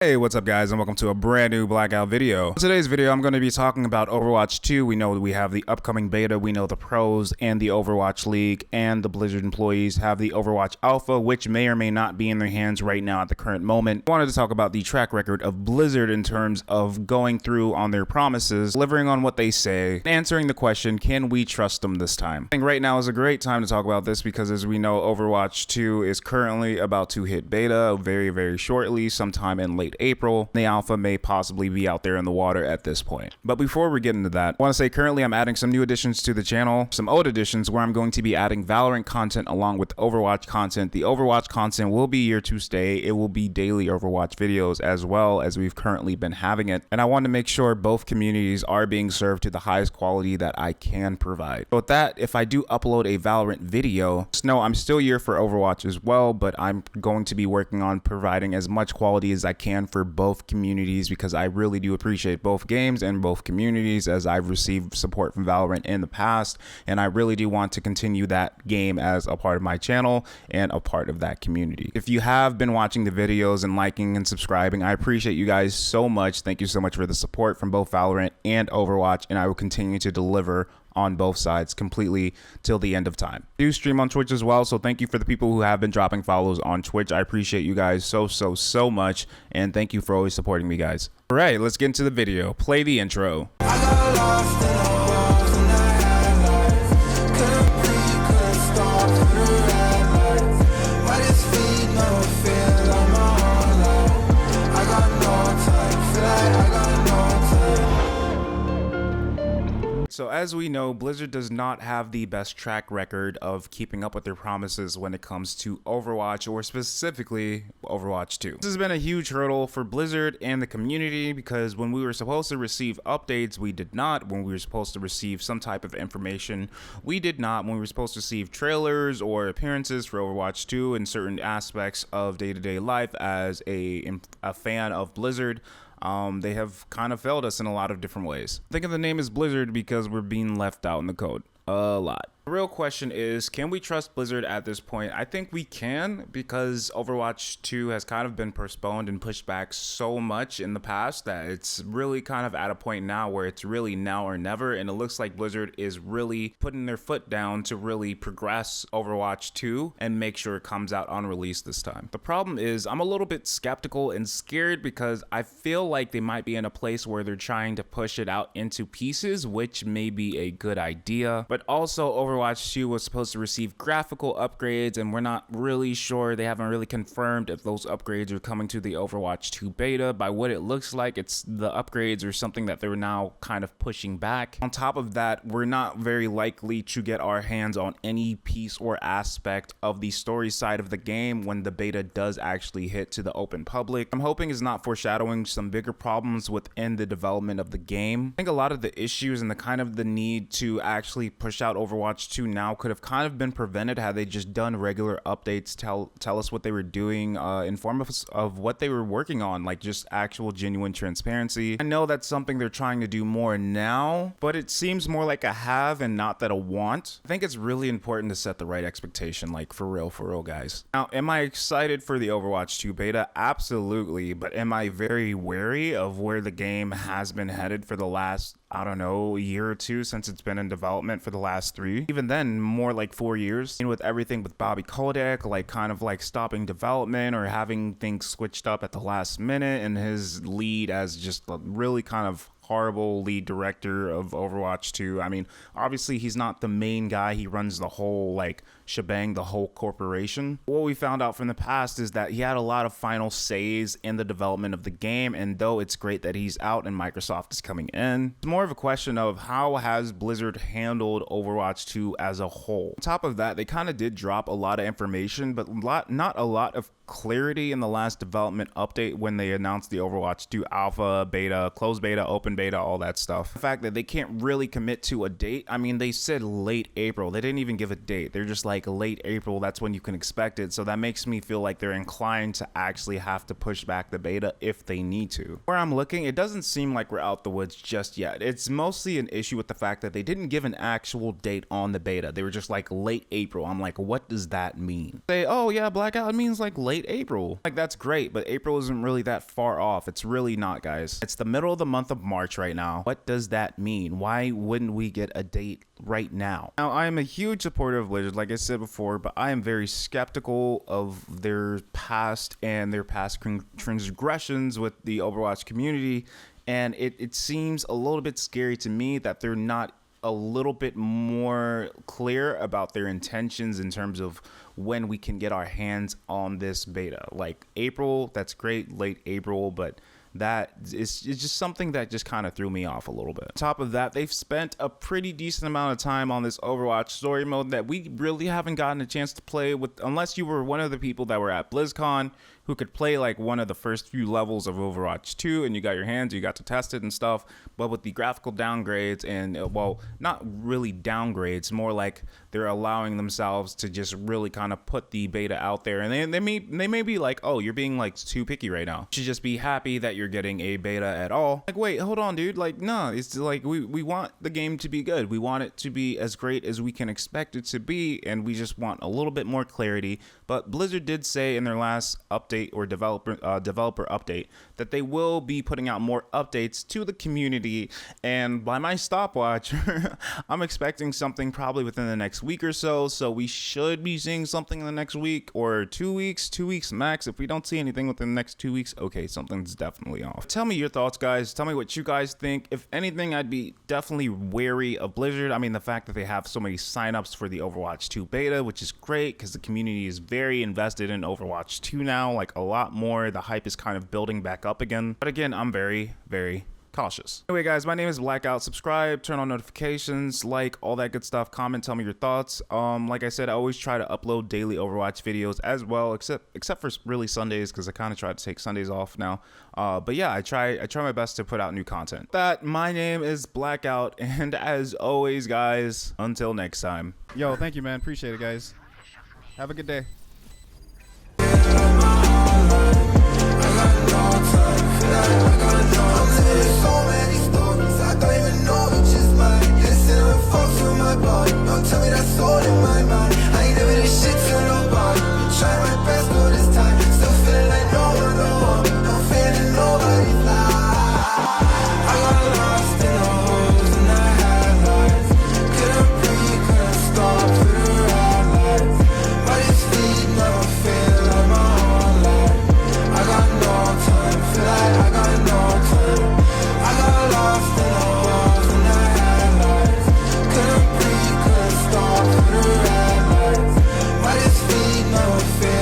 Hey, what's up guys, and welcome to a brand new Blackout video. In today's video, I'm going to be talking about Overwatch 2. We know that we have the upcoming beta, we know the pros and the Overwatch League and the Blizzard employees have the Overwatch Alpha, which may or may not be in their hands right now at the current moment. I wanted to talk about the track record of Blizzard in terms of going through on their promises, delivering on what they say, answering the question, can we trust them this time? I think right now is a great time to talk about this because as we know, Overwatch 2 is currently about to hit beta very shortly, sometime in late April. The alpha may possibly be out there in the water at this point. But before we get into that, I want to say currently I'm adding some new additions to the channel, some old additions where I'm going to be adding Valorant content along with Overwatch content. The Overwatch content will be here to stay. It will be daily Overwatch videos as well as we've currently been having it. And I want to make sure both communities are being served to the highest quality that I can provide. So with that, if I do upload a Valorant video, just know I'm still here for Overwatch as well, but I'm going to be working on providing as much quality as I can for both communities because I really do appreciate both games and both communities as I've received support from Valorant in the past, and I really do want to continue that game as a part of my channel and a part of that community. If you have been watching the videos and liking and subscribing, I appreciate you guys so much. Thank you so much for the support from both Valorant and Overwatch, and I will continue to deliver on both sides completely till the end of time. I do stream on Twitch as well, so thank you for the people who have been dropping follows on Twitch. I appreciate you guys so much, and thank you for always supporting me, guys. All right, let's get into the video. Play the intro. I got lost in the walls and the headlights. Couldn't breathe, couldn't stop through the red lights. Why this feet never feel like my whole life? I got no time, feel like I got no time. So as we know, Blizzard does not have the best track record of keeping up with their promises when it comes to Overwatch, or specifically Overwatch 2. This has been a huge hurdle for Blizzard and the community because when we were supposed to receive updates, we did not. When we were supposed to receive some type of information, we did not. When we were supposed to receive trailers or appearances for Overwatch 2 and certain aspects of day-to-day life as a fan of Blizzard, they have kind of failed us in a lot of different ways. I think of the name is Blizzard because we're being left out in the code a lot. The real question is, can we trust Blizzard at this point? I think we can because Overwatch 2 has kind of been postponed and pushed back so much in the past that it's really kind of at a point now where it's really now or never, and it looks like Blizzard is really putting their foot down to really progress Overwatch 2 and make sure it comes out on release this time. The problem is I'm a little bit skeptical and scared because I feel like they might be in a place where they're trying to push it out into pieces, which may be a good idea, but also Overwatch 2 was supposed to receive graphical upgrades, and we're not really sure. They haven't really confirmed if those upgrades are coming to the Overwatch 2 beta. By what it looks like, it's the upgrades are something that they're now kind of pushing back. On top of that, we're not very likely to get our hands on any piece or aspect of the story side of the game when the beta does actually hit to the open public. I'm hoping it's not foreshadowing some bigger problems within the development of the game. I think a lot of the issues and the kind of the need to actually push out Overwatch 2 now could have kind of been prevented had they just done regular updates, tell us what they were doing, inform us of what they were working on, like just actual genuine transparency. I know that's something they're trying to do more now, but it seems more like a have and not that a want. I think it's really important to set the right expectation, like for real guys. Now, am I excited for the Overwatch 2 beta? Absolutely, but am I very wary of where the game has been headed for the last, I don't know, a year or two since it's been in development for the last 3? Even then, more like 4 years. And with everything with Bobby Kotick, like kind of like stopping development or having things switched up at the last minute, and his lead as just a really kind of horrible lead director of Overwatch 2. I mean, obviously he's not the main guy. He runs the whole like shebang, the whole corporation. What we found out from the past is that he had a lot of final says in the development of the game, and though it's great that he's out and Microsoft is coming in, it's more of a question of how has Blizzard handled Overwatch 2 as a whole. On top of that, they kind of did drop a lot of information, but not a lot of clarity in the last development update when they announced the Overwatch 2 alpha, beta, closed beta, open beta, all that stuff. The fact that they can't really commit to a date. I mean, they said late April. They didn't even give a date. They're just like late April. That's when you can expect it. So that makes me feel like they're inclined to actually have to push back the beta if they need to. Where I'm looking, it doesn't seem like we're out the woods just yet. It's mostly an issue with the fact that they didn't give an actual date on the beta. They were just like late April. I'm like, what does that mean? Say, oh yeah, blackout means like late April. Like, that's great, but April isn't really that far off. It's really not, guys. It's the middle of the month of March right now. What does that mean? Why wouldn't we get a date right now? Now, I am a huge supporter of Blizzard, like I said before, but I am very skeptical of their past and their past transgressions with the Overwatch community, and it seems a little bit scary to me that they're not a little bit more clear about their intentions in terms of when we can get our hands on this beta. Like April, that's great, late April, but that is just something that just kind of threw me off a little bit. On top of that, they've spent a pretty decent amount of time on this Overwatch story mode that we really haven't gotten a chance to play with, unless you were one of the people that were at BlizzCon who could play like one of the first few levels of Overwatch 2 and you got your hands, you got to test it and stuff. But with the graphical downgrades and well, not really downgrades, more like they're allowing themselves to just really kind of put the beta out there, and they may be like, oh, you're being like too picky right now. You should just be happy that you're getting a beta at all. Like, wait, hold on, dude. Like, no, it's like we want the game to be good. We want it to be as great as we can expect it to be, and we just want a little bit more clarity. But Blizzard did say in their last update or developer update that they will be putting out more updates to the community, and by my stopwatch I'm expecting something probably within the next week or so. So we should be seeing something in the next week or 2 weeks max. If we don't see anything within the next 2 weeks, okay, something's definitely off. Tell me your thoughts, guys. Tell me what you guys think. If anything, I'd be definitely wary of Blizzard. I mean, the fact that they have so many signups for the Overwatch 2 beta, which is great because the community is very invested in Overwatch 2 now, like a lot more. The hype is kind of building back up again. But again, I'm very, very cautious. Anyway, guys, my name is Blackout. Subscribe, turn on notifications, like all that good stuff, comment, tell me your thoughts. Like I said, I always try to upload daily Overwatch videos as well, except for really Sundays, because I kind of try to take Sundays off now. But yeah, I try my best to put out new content. My name is Blackout, and as always, guys, until next time. Yo, thank you, man. Appreciate it, guys. Have a good day.